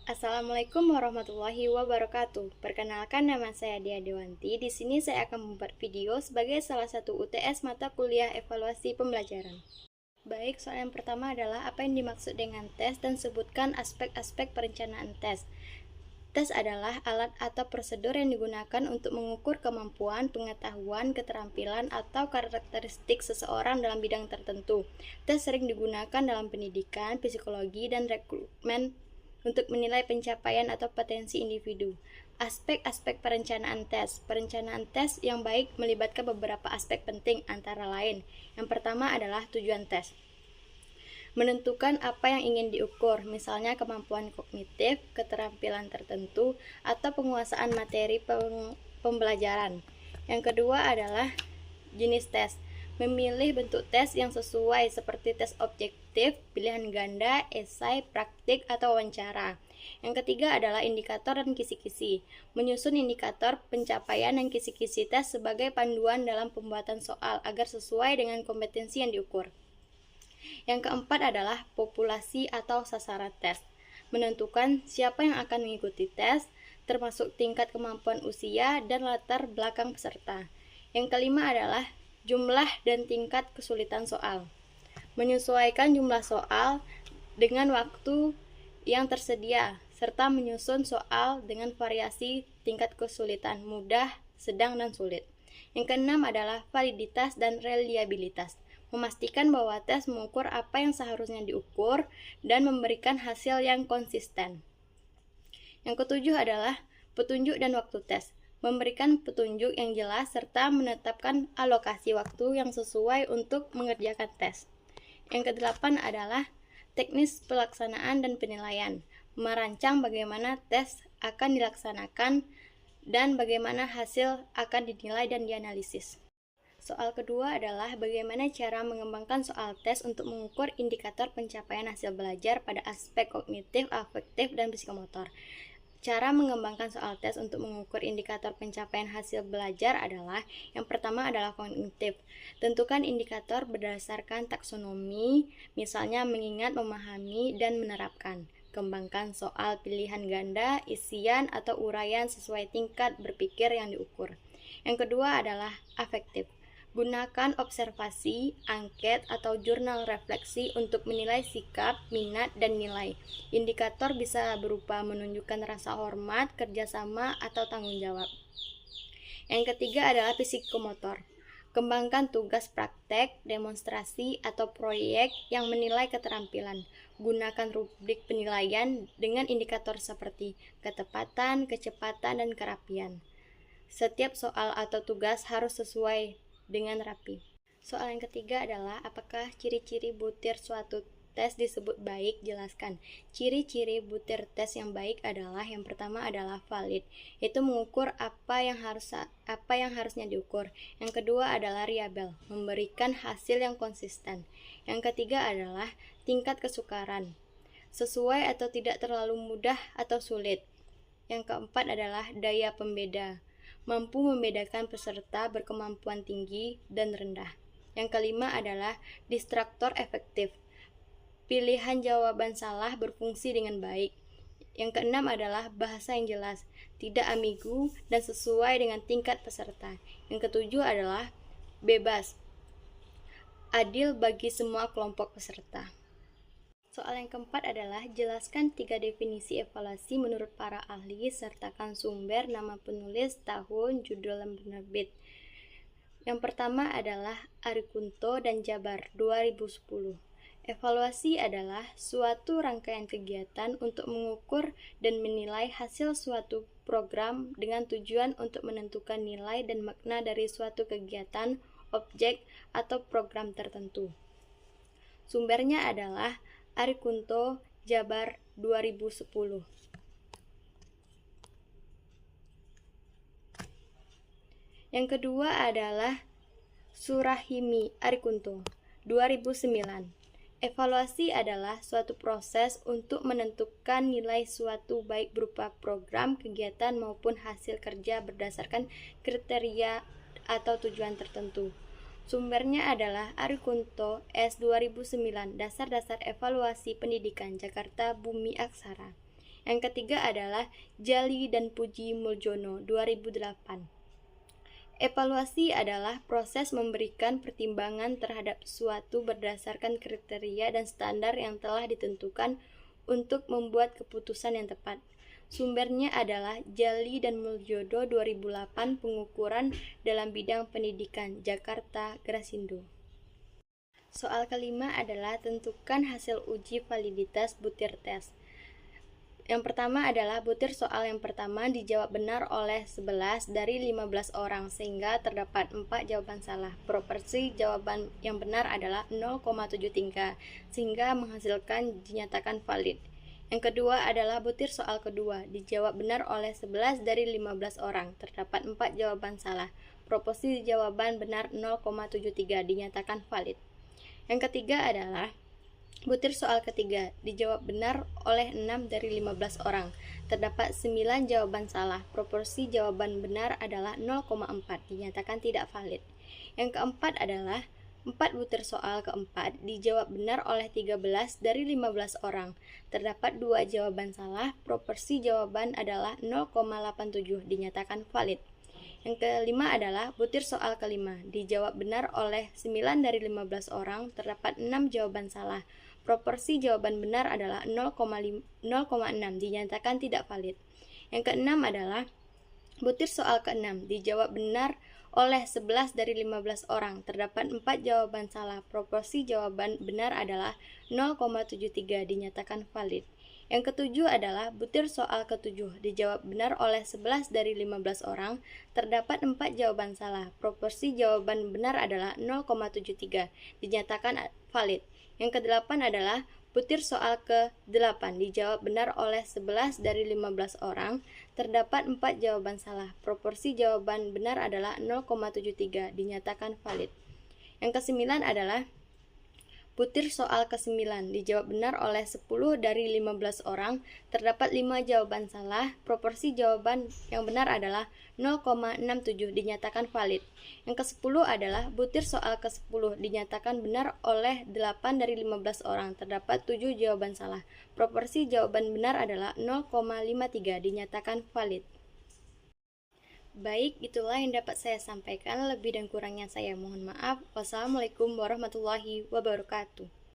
Assalamualaikum warahmatullahi wabarakatuh. Perkenalkan, nama saya Dia Dewanti. Di sini saya akan membuat video sebagai salah satu UTS mata kuliah evaluasi pembelajaran. Baik, soal yang pertama adalah apa yang dimaksud dengan tes dan sebutkan aspek-aspek perencanaan tes. Tes adalah alat atau prosedur yang digunakan untuk mengukur kemampuan, pengetahuan, keterampilan, atau karakteristik seseorang dalam bidang tertentu. Tes sering digunakan dalam pendidikan, psikologi, dan rekrutmen untuk menilai pencapaian atau potensi individu. Aspek-aspek perencanaan tes. Perencanaan tes yang baik melibatkan beberapa aspek penting antara lain. Yang pertama adalah tujuan tes. Menentukan apa yang ingin diukur, misalnya kemampuan kognitif, keterampilan tertentu, atau penguasaan materi pembelajaran. Yang kedua adalah jenis tes. Memilih bentuk tes yang sesuai seperti tes objektif, pilihan ganda, esai, praktik, atau wawancara. Yang ketiga adalah indikator dan kisi-kisi. Menyusun indikator pencapaian dan kisi-kisi tes sebagai panduan dalam pembuatan soal agar sesuai dengan kompetensi yang diukur. Yang keempat adalah populasi atau sasaran tes. Menentukan siapa yang akan mengikuti tes, termasuk tingkat kemampuan usia dan latar belakang peserta. Yang kelima adalah jumlah dan tingkat kesulitan soal. Menyesuaikan jumlah soal dengan waktu yang tersedia, serta menyusun soal dengan variasi tingkat kesulitan, mudah, sedang, dan sulit. Yang keenam adalah validitas dan reliabilitas. Memastikan bahwa tes mengukur apa yang seharusnya diukur dan memberikan hasil yang konsisten. Yang ketujuh adalah petunjuk dan waktu tes. Memberikan petunjuk yang jelas serta menetapkan alokasi waktu yang sesuai untuk mengerjakan tes. Yang kedelapan adalah teknis pelaksanaan dan penilaian. Merancang bagaimana tes akan dilaksanakan dan bagaimana hasil akan dinilai dan dianalisis. Soal kedua adalah bagaimana cara mengembangkan soal tes untuk mengukur indikator pencapaian hasil belajar pada aspek kognitif, afektif, dan psikomotor. Cara mengembangkan soal tes untuk mengukur indikator pencapaian hasil belajar adalah yang pertama adalah kognitif. Tentukan indikator berdasarkan taksonomi, misalnya mengingat, memahami, dan menerapkan. Kembangkan soal pilihan ganda, isian, atau uraian sesuai tingkat berpikir yang diukur. Yang kedua adalah afektif. Gunakan observasi, angket, atau jurnal refleksi untuk menilai sikap, minat, dan nilai. Indikator bisa berupa menunjukkan rasa hormat, kerjasama, atau tanggung jawab. Yang ketiga adalah psikomotor. Kembangkan tugas praktek, demonstrasi, atau proyek yang menilai keterampilan. Gunakan rubrik penilaian dengan indikator seperti ketepatan, kecepatan, dan kerapian. Setiap soal atau tugas harus sesuai dengan rapi. Soal yang ketiga adalah apakah ciri-ciri butir suatu tes disebut baik? Jelaskan. Ciri-ciri butir tes yang baik adalah yang pertama adalah valid, yaitu mengukur apa yang harusnya diukur. Yang kedua adalah reliable, memberikan hasil yang konsisten. Yang ketiga adalah tingkat kesukaran, sesuai atau tidak terlalu mudah atau sulit. Yang keempat adalah daya pembeda, mampu membedakan peserta berkemampuan tinggi dan rendah. Yang kelima adalah distraktor efektif. Pilihan jawaban salah berfungsi dengan baik. Yang keenam adalah bahasa yang jelas, tidak ambigu, dan sesuai dengan tingkat peserta. Yang ketujuh adalah bebas, adil bagi semua kelompok peserta. Soal yang keempat adalah jelaskan 3 definisi evaluasi menurut para ahli, sertakan sumber, nama penulis, tahun, judul, dan penerbit. Yang pertama adalah Arikunto dan Jabar 2010. Evaluasi adalah suatu rangkaian kegiatan untuk mengukur dan menilai hasil suatu program dengan tujuan untuk menentukan nilai dan makna dari suatu kegiatan, objek, atau program tertentu. Sumbernya adalah Arikunto, Jabar 2010. Yang kedua adalah Surahimi Arikunto 2009. Evaluasi adalah suatu proses untuk menentukan nilai suatu baik berupa program, kegiatan, maupun hasil kerja berdasarkan kriteria atau tujuan tertentu. Sumbernya adalah Arikunto S. 2009, Dasar-Dasar Evaluasi Pendidikan, Jakarta, Bumi Aksara. Yang ketiga adalah Jali dan Puji Muljono 2008. Evaluasi adalah proses memberikan pertimbangan terhadap sesuatu berdasarkan kriteria dan standar yang telah ditentukan untuk membuat keputusan yang tepat. Sumbernya adalah Jali dan Muljono 2008, pengukuran dalam bidang pendidikan, Jakarta, Grasindo. Soal kelima adalah tentukan hasil uji validitas butir tes. Yang pertama adalah butir soal yang pertama dijawab benar oleh 11 dari 15 orang sehingga terdapat 4 jawaban salah. Proporsi jawaban yang benar adalah 0,7 tingkat sehingga menghasilkan dinyatakan valid. Yang kedua adalah butir soal kedua dijawab benar oleh 11 dari 15 orang. Terdapat 4 jawaban salah. Proporsi jawaban benar 0,73 dinyatakan valid. Yang ketiga adalah butir soal ketiga dijawab benar oleh 6 dari 15 orang. Terdapat 9 jawaban salah. Proporsi jawaban benar adalah 0,4 dinyatakan tidak valid. Yang keempat adalah 4 butir soal keempat dijawab benar oleh 13 dari 15 orang. Terdapat 2 jawaban salah. Proporsi jawaban adalah 0,87 dinyatakan valid. Yang kelima adalah butir soal kelima dijawab benar oleh 9 dari 15 orang. Terdapat 6 jawaban salah. Proporsi jawaban benar adalah 0,6 dinyatakan tidak valid. Yang keenam adalah butir soal keenam dijawab benar oleh 11 dari 15 orang. Terdapat 4 jawaban salah. Proporsi jawaban benar adalah 0,73 dinyatakan valid. Yang ketujuh adalah butir soal ketujuh dijawab benar oleh 11 dari 15 orang. Terdapat 4 jawaban salah. Proporsi jawaban benar adalah 0,73 dinyatakan valid. Yang kedelapan adalah butir soal ke-8 dijawab benar oleh 11 dari 15 orang. Terdapat 4 jawaban salah. Proporsi jawaban benar adalah 0,73 dinyatakan valid. Yang kesembilan adalah butir soal ke-9 dijawab benar oleh 10 dari 15 orang. Terdapat 5 jawaban salah. Proporsi jawaban yang benar adalah 0,67 dinyatakan valid. Yang ke-10 adalah butir soal ke-10 dinyatakan benar oleh 8 dari 15 orang. Terdapat 7 jawaban salah. Proporsi jawaban benar adalah 0,53 dinyatakan valid. Baik, itulah yang dapat saya sampaikan. Lebih dan kurangnya saya mohon maaf. Wassalamualaikum warahmatullahi wabarakatuh.